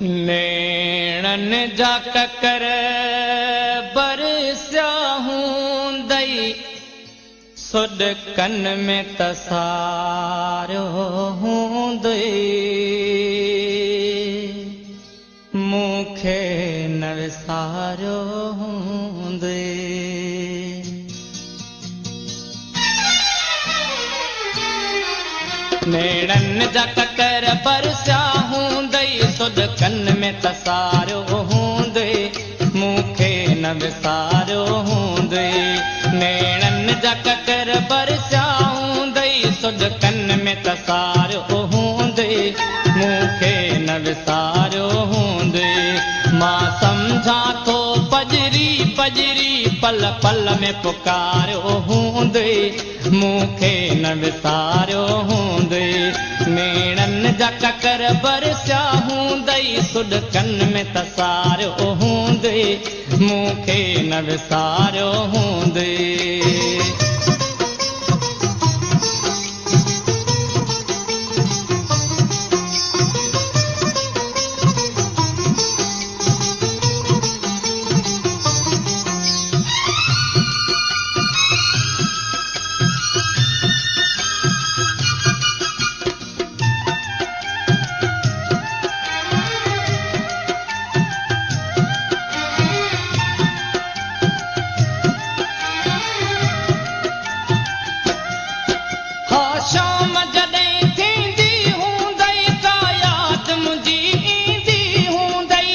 नेणन जा ककर बरसिया हूंदई सुॾकन में तसारियो हूंदई मूंखे न विसारियो हूंदई नेणन जा ककर बरसिया हूंदई सुॾकन में तसारियो हूंदई मूंखे न विसारियो हूंदई नेणन जा ककर बरसिया हूंदई सुॾकन में तसारियो हूंदई मूंखे न विसारियो हूंदई मां सम्झां थो पजरी पजरी पल पल में पुकारियो हूंदई मूंखे न विसारियो हूंदई नेणन जा ककर बरसिया हूंदई सुॾकन में तसारियो हूंदई मूंखे न विसारियो हूंदई शाम जॾहिं थींदी हूंदई का यादि मुंहिंजी ईंदी हूंदई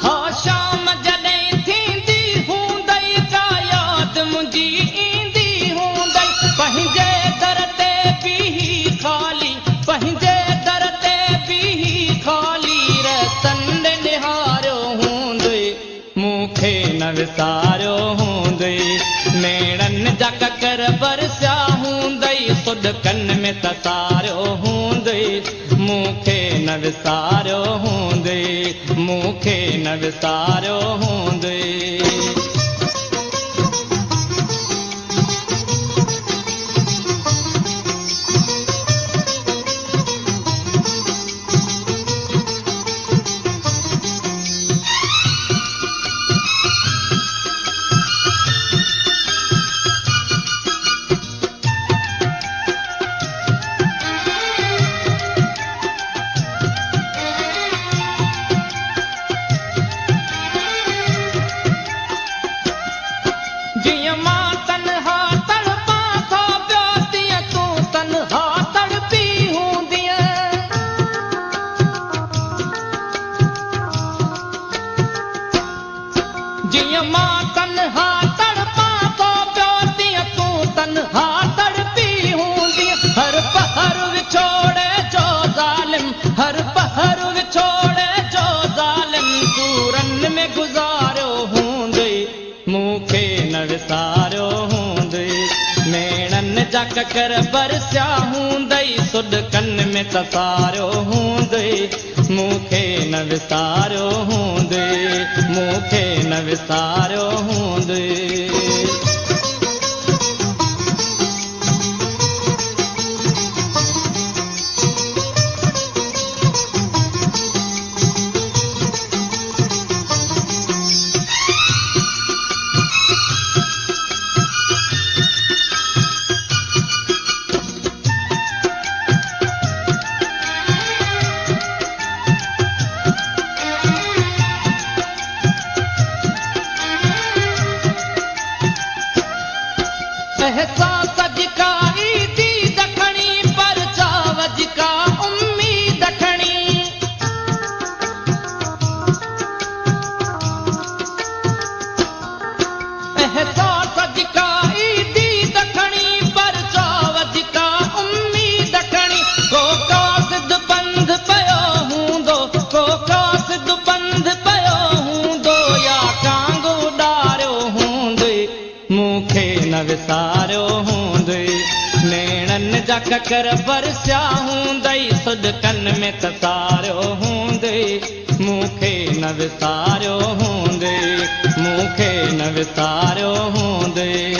हा शाम जॾहिं थींदी हूंदई का यादि मुंहिंजी ईंदी हूंदई पंहिंजे दर ते बीही ख़ाली पंहिंजे दर ते बीही ख़ाली रतन निहारियो हूंदई मूंखे न विसारियो हूंदई नेणन जा ककर बरसिया हूंदई सुॾकन में तसारियो हूंदई मूंखे न विसारियो हूंदई मूंखे न विसारियो हूंदई जीअं मां तन्हा तड़पां थो पियो तीअं तूं तन्हा तड़पी हूंदीअ जीअं मां तन्हा तड़पां थो पियो तीअं तूं तन्हा तड़पी हूंदीअ हर पहर विछोड़े जो ज़ालिम हर पहर विछोड़े जो ज़ालिम सूरन में गुज़ारियो हूंदई मूंखे न विसारियो हूंदई नेणन जा ककर बरसिया हूंदई सुॾकन में तसारियो हूंदई मूंखे न विसारियो हूंदई मूंखे न विसारियो हूंदई एहसास जिका ईदी दखणी पर चाव जिका उम्मीद खणी एहसास जिका ईदी दखणी पर चाव जिका उम्मीद खणी को कासिद बंद पियो हूंदो को कासिद बंद पियो हूंदो या कांग उॾारियो हूंदई मूंखे न विसारियो हूंदई नेणन जा ककर बरसिया हूंदई सुॾकन में तसारियो हूंदई मूंखे न विसारियो हूंदई मूंखे न विसारियो हूंदई